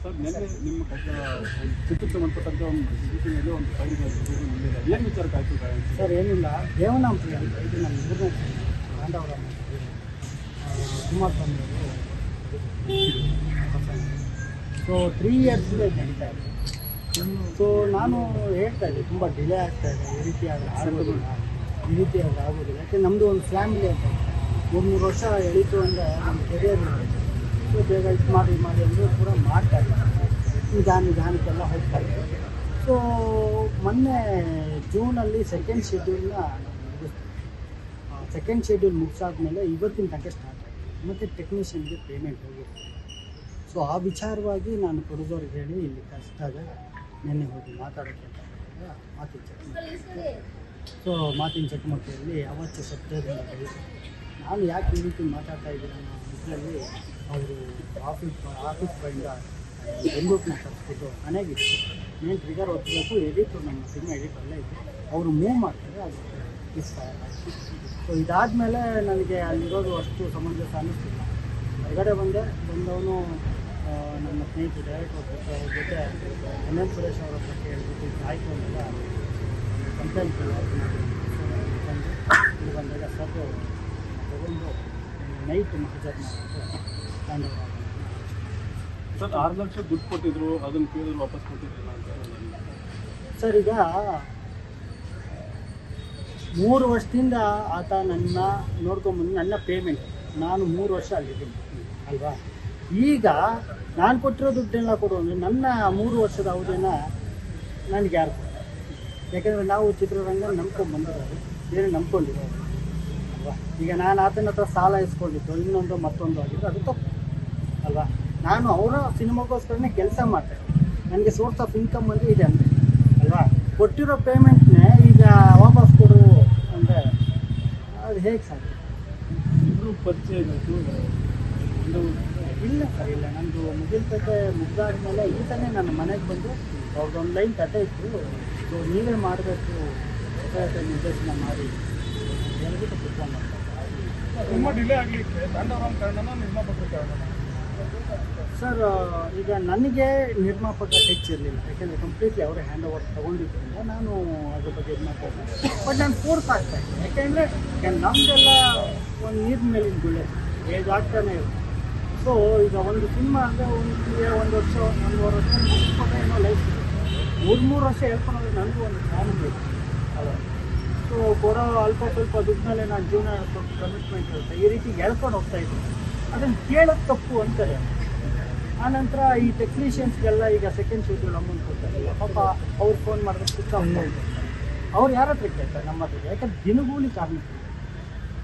Sir ನಿನ್ನೆ ನಿಮ್ಮ ಚಿತ್ರಕ್ಕೆ ಸಂಬಂಧಪಟ್ಟಂತೆ ಒಂದು ಮೀಟಿಂಗಲ್ಲಿ ಒಂದು ಫೈಲ್ ಏನು ವಿಚಾರಕ್ಕೆ ಆಯ್ತು ಸರ್? ಏನಿಲ್ಲ, ದೇವನಾಂಪ್ರಿ ಅಂತ ಇದು ನಮ್ಮ ಮೂರನೇ ಪಾಂಡವರ ಕುಮಾರಸ್ವಾಮಿ ಸೊ 3 years ನಡೀತಾ ಇದೆ. ಸೊ ನಾನು ಹೇಳ್ತಾ ಇದ್ದೆ ತುಂಬ ಡಿಲೇ ಆಗ್ತಾ ಇದೆ, ಈ ರೀತಿ ಆಗೋದಿಲ್ಲ. ಯಾಕೆ ನಮ್ಮದು ಒಂದು ಫ್ಯಾಮಿಲಿ ಅಂತ 3 ವರ್ಷ ಎಳೀತು ಅಂದರೆ ನಮ್ಮ ಕೆರಿಯರ್ ಸೊ ಬೇಗ ಇದು ಮಾಡಿ ಅಂದರೆ ಕೂಡ ಮಾಡ್ತಾ ಇದ್ದಾರೆ, ನಿಧಾನಕ್ಕೆಲ್ಲ ಹೋಗ್ತಾ ಇದ್ದಾರೆ. ಸೊ ಮೊನ್ನೆ ಜೂನಲ್ಲಿ ಸೆಕೆಂಡ್ ಶೆಡ್ಯೂಲ್ ಮುಗಿಸಾದ್ಮೇಲೆ ಇವತ್ತಿನ ತನಕ ಸ್ಟಾರ್ಟ್ ಆಯಿತು. ಮತ್ತು ಟೆಕ್ನಿಷಿಯನ್ಗೆ ಪೇಮೆಂಟ್ ಹೋಗಿರುತ್ತೆ. ಸೊ ಆ ವಿಚಾರವಾಗಿ ನಾನು ಪ್ರೊಡ್ಯೂಸರ್ಗೆ ಹೇಳಿ ಇಲ್ಲಿ ಕಷ್ಟಾಗ ನೆನ್ನೆ ಹೋಗಿ ಮಾತಾಡೋಕ್ಕೆ ಮಾತಿನ ಚಕಮಕಿಯಲ್ಲಿ ಅವತ್ತು ಸತ್ಯದಿಂದ ಬರೀತಾರೆ. ನಾನು ಯಾಕೆ ಈ ರೀತಿ ಮಾತಾಡ್ತಾ ಇದ್ದೀನಿ ಅನ್ನೋ ಇದರಲ್ಲಿ ಅವರು ಆಫೀಸ್ ಬಾಯಿಂದ ಬೆಂಗಳೂರಿನ ಕಳಿಸ್ಬಿಟ್ಟು ಮನೆಗಿತ್ತು ಮೇನ್ ಟ್ರಿಗರ್ ಹೊತ್ತಬೇಕು, ಎಡಿಟ್ರು ನಮ್ಮ ಸಿನಿಮಾ ಎಡಿಟ್ ಅಲ್ಲೇ ಇತ್ತು, ಅವರು ಮೂವ್ ಮಾಡ್ತಾರೆ, ಅದು ಮಿಸ್ಫೈರ್ ಆಯಿತು. ಸೊ ಇದಾದಮೇಲೆ ನನಗೆ ಅಲ್ಲಿರೋದು ಅಷ್ಟು ಸಮಂಜಸ ಅನ್ನಿಸ್ತಿಲ್ಲ. ಹೊರಗಡೆ ಬಂದವನು ನಮ್ಮ ಸ್ನೇಹಿತರು ಡೈರೆಕ್ಟರ್ ಅವ್ರ ಜೊತೆ NN ಸುರೇಶ್ ಅವರ ಹತ್ರ ಕೇಳಿಬಿಟ್ಟು ಇದು ಆಯಿತು ಅಂತೆಲ್ಲ ಕಂಪ್ಲೇಂಟ್ ಇಲ್ಲಿ ಬಂದಾಗ ಸರ್ ತಗೊಂಡು ನೈಟ್ ಮಹಜರ್ ಮಾಡಿಬಿಟ್ಟು ಸರ್ 6 ಲಕ್ಷ ದುಡ್ಡು ಕೊಟ್ಟಿದ್ರು, ಅದನ್ನು ಕೇಳಿದ್ರು ವಾಪಸ್ ಕೊಟ್ಟಿದ್ದಿಲ್ಲ ಅಂತ. ಸರ್ ಈಗ 3 ವರ್ಷದಿಂದ ಆತ ನನ್ನ ನೋಡ್ಕೊಂಬಂದು ನನ್ನ ಪೇಮೆಂಟ್ ನಾನು 3 ವರ್ಷ ಅಲ್ಲಿದ್ದೀನಿ ಅಲ್ವಾ. ಈಗ ನಾನು ಕೊಟ್ಟಿರೋ ದುಡ್ಡೆಲ್ಲ ಕೊಡು ಅಂದರೆ ನನ್ನ 3 ವರ್ಷದ ಅವಧಿಯನ್ನು ನನಗೆ ಯಾರು ಕೊಡ್ತಾರೆ? ಯಾಕೆಂದರೆ ನಾವು ಚಿತ್ರರಂಗ ನಂಬ್ಕೊಂಡ್ಬಂದಿರೋದು, ಏನು ನಂಬ್ಕೊಂಡಿರೋದು ಅಲ್ವಾ. ಈಗ ನಾನು ಆತನ ಹತ್ರ ಸಾಲ ಇಸ್ಕೊಂಡಿದ್ದು ಇನ್ನೊಂದು ಮತ್ತೊಂದು ಆಗಿದ್ದು ಅದು ತಪ್ಪು ಅಲ್ವಾ. ನಾನು ಅವರ ಸಿನಿಮಾಗೋಸ್ಕರನೇ ಕೆಲಸ ಮಾಡ್ತೇನೆ, ನನಗೆ ಸೋರ್ಸ್ ಆಫ್ ಇನ್ಕಮ್ ಅಂದರೆ ಇದೆ ಅಂದರೆ ಅಲ್ವಾ. ಕೊಟ್ಟಿರೋ ಪೇಮೆಂಟ್ನೇ ಈಗ ವಾಪಸ್ ಕೊಡು ಅಂದರೆ ಅದು ಹೇಗೆ ಸಾಧ್ಯ? ಇಬ್ಬರು ಪರಿಚಯ ಇಲ್ಲ ಸರ್, ಇಲ್ಲ. ನಂದು ಮುಗಿಲ್ಪೇಟೆ ಮುಗ್ದಾದ್ಮೇಲೆ ಈತನೇ ನನ್ನ ಮನೆಗೆ ಬಂದು ಅವ್ರದ್ದೊಂದು ಲೈನ್ ಕತೆ ಇತ್ತು. ಸೊ ನೀವೇ ಮಾಡಬೇಕು ನಿರ್ದೇಶನ ಮಾಡಿ ಹೇಳ್ಬಿಟ್ಟು ಕುತ್ಕೊಂಡು ಮಾಡ್ತಾರೆ. ತುಂಬ ಡಿಲೇ ಆಗಲಿಕ್ಕೆ ತಾಂಡವರಾಮ್ ಕಾರಣನ ನಿರ್ಮಾಪಕರ ಕಾರಣ? ಸರ್ ಈಗ ನನಗೆ ನಿರ್ಮಾಪಕ ಹೆಚ್ಚಿರಲಿಲ್ಲ, ಯಾಕೆಂದರೆ ಕಂಪ್ಲೀಟ್ಲಿ ಅವರೇ ಹ್ಯಾಂಡ್ ಓವರ್ ತೊಗೊಂಡಿದ್ದರಿಂದ ನಾನು ಅದ್ರ ಬಗ್ಗೆ ಇದು ಮಾಡ್ತಾಯಿದ್ದೆ. ಬಟ್ ನಾನು ಫೋರ್ಸ್ ಆಗ್ತಾಯಿದ್ದೆ, ಯಾಕೆಂದರೆ ನಮ್ಮದೆಲ್ಲ ಒಂದು ನೀರಿನ ಮೇಲಿನ ಗುಳ್ಳೆ ಏಜ್ ಆಗ್ತಾನೆ ಇರುತ್ತೆ. ಸೊ ಈಗ ಒಂದು ಸಿನಿಮಾ ಅಂದರೆ ಒಂದು ವರ್ಷ 1.5 ವರ್ಷ ಮುಗಿಸ್ಕೊಂಡ್ರೆ ಏನೋ ಲೈಫ್ ಇದೆ. 3 ವರ್ಷ ಹೇಳ್ಕೊಳೋದು ನನಗೂ ಒಂದು ಪ್ಲಾನ್ ಬೇಕು ಅಲ್ಲ. ಸೊ ಕೊಡೋ ಅಲ್ಪ ಸ್ವಲ್ಪ ದುಡ್ಡಿನಲ್ಲೇ ನಾನು ಜೀವನ ಸ್ವಲ್ಪ ಕಮಿಟ್ಮೆಂಟ್ ಇರುತ್ತೆ, ಈ ರೀತಿ ಹೇಳ್ಕೊಂಡು ಹೋಗ್ತಾಯಿದ್ದೀನಿ. ಅದನ್ನು ಕೇಳೋದು ತಪ್ಪು ಅಂತಾರೆ. ಆನಂತರ ಈ ಟೆಕ್ನಿಷಿಯನ್ಸ್ಗೆಲ್ಲ ಈಗ ಸೆಕೆಂಡ್ ಶೆಡ್ಯೂಲ್ ಅಮೌಂಟ್ ಕೊಡ್ತಾರಲ್ಲ, ಪಾಪ ಅವ್ರು ಫೋನ್ ಮಾಡಿದ್ರೆ ಸ್ವಿಚ್ ಆಫ್ ಮಾಡ್ತಾರೆ. ಅವ್ರು ಯಾರ ಹತ್ರ ಕೇಳ್ತಾರೆ? ನಮ್ಮ ಹತ್ರ. ಯಾಕಂದ್ರೆ ದಿನಗೂಲಿ ಕಾರ್ಮಿಕರು.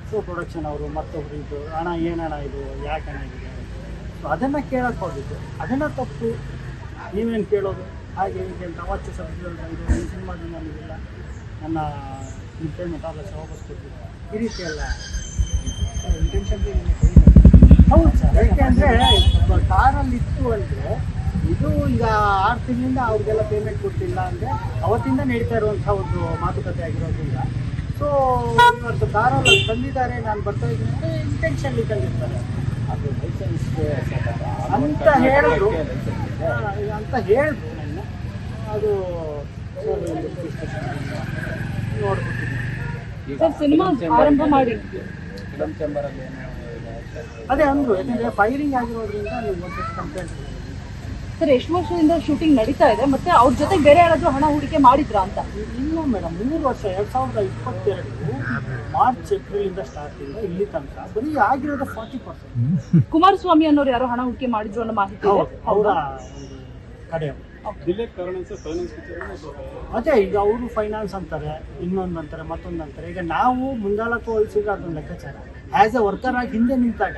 ಸೊ ಪ್ರೊಡಕ್ಷನ್ ಅವರು ಮತ್ತೊಬ್ರು ಇದು ಹಣ ಏನಣ್ಣ ಇದು ಯಾಕೆ ಹಣ ಇದೆ, ಸೊ ಅದನ್ನು ಕೇಳೋಕ್ಕೆ ಹೋಗಿದ್ದು, ಅದನ್ನು ತಪ್ಪು. ನೀವೇನು ಕೇಳೋದು ಹಾಗೆ ಹೀಗೆ ಅಂತ ಅವತ್ತು ಸಬ್ಜೆಕ್ಟ್ ಇದು ಈ ಸಿನಿಮಾದಿಂದ ನನಗಿಲ್ಲ, ನನ್ನ ಪೇಮೆಂಟ್ 6 ಲಕ್ಷ ವಾಪಸ್ ಕೊಟ್ಟಿದ್ದು ಈ ರೀತಿ ಎಲ್ಲ ಇಂಟೆನ್ಷನ್. ಹೌದು ಸರ್, ಯಾಕೆಂದರೆ ಕಾರಲ್ಲಿತ್ತು ಅಂದರೆ ಇದು ಈಗ 6 ತಿಂಗಳಿಂದ ಅವ್ರಿಗೆಲ್ಲ ಪೇಮೆಂಟ್ ಕೊಟ್ಟಿಲ್ಲ ಅಂದರೆ ಅವತ್ತಿಂದ ನಡೀತಾ ಇರುವಂಥ ಒಂದು ಮಾತುಕತೆ ಆಗಿರೋದ್ರಿಂದ. ಸೊ ಇವತ್ತು ಕಾರಲ್ಲಿ ತಂದಿದ್ದಾರೆ, ನಾನು ಬರ್ತಾ ಇದ್ದೀನಿ ಅಂದರೆ ಇಂಟೆನ್ಷನ್ಲಿ ತಂದಿರ್ತಾರೆ ಅದು ಲೈಸೆನ್ಸ್ಗೆ ಅಂತ ಹೇಳಿದ್ರು ನನ್ನ ಅದು ಸರ್ ಸಿನಿಮಾ ಆರಂಭ ಮಾಡಿ ಅದೇ ಅಂದರು. ಯಾಕಂದರೆ ಫೈರಿಂಗ್ ಆಗಿರೋದ್ರಿಂದ ನೀವು ಒಂದು ಕಂಪ್ಲೇಂಟ್. ಸರ್ ಎಷ್ಟು ವರ್ಷದಿಂದ ಶೂಟಿಂಗ್ ನಡೀತಾ ಇದೆ, ಮತ್ತೆ ಅವ್ರ ಜೊತೆ ಬೇರೆ ಯಾರಾದರೂ ಹಣ ಹೂಡಿಕೆ ಮಾಡಿದ್ರಾ ಅಂತ? ಇಲ್ಲ ಮೇಡಮ್, 3 ವರ್ಷ 2022 ಮಾರ್ಚ್ ಏಪ್ರಿಲಿಂದ ಸ್ಟಾರ್ಟಿಂದ ಇಲ್ಲಿ ತನಕ ಬರೀ ಆಗಿರೋದು 40%. ಕುಮಾರಸ್ವಾಮಿ ಅನ್ನೋರು ಯಾರೋ ಹಣ ಹೂಡಿಕೆ ಮಾಡಿದ್ರು ಅನ್ನೋ ಮಾಹಿತಿ ಅವರ ಕಡೆ ಅದೇ. ಈಗ ಅವರು ಫೈನಾನ್ಸ್ ಅಂತಾರೆ, ಇನ್ನೊಂದು ಅಂತಾರೆ, ಮತ್ತೊಂದು ಅಂತಾರೆ. ಈಗ ನಾವು ಮುಂದಾಳತ್ವ ವಹಿಸಿದ್ರೆ ಅದೊಂದು ಲೆಕ್ಕಾಚಾರ. ಆ್ಯಸ್ ಎ ವರ್ಕರ್ ಆಗಿ ಹಿಂದೆ ನಿಂತಾಗ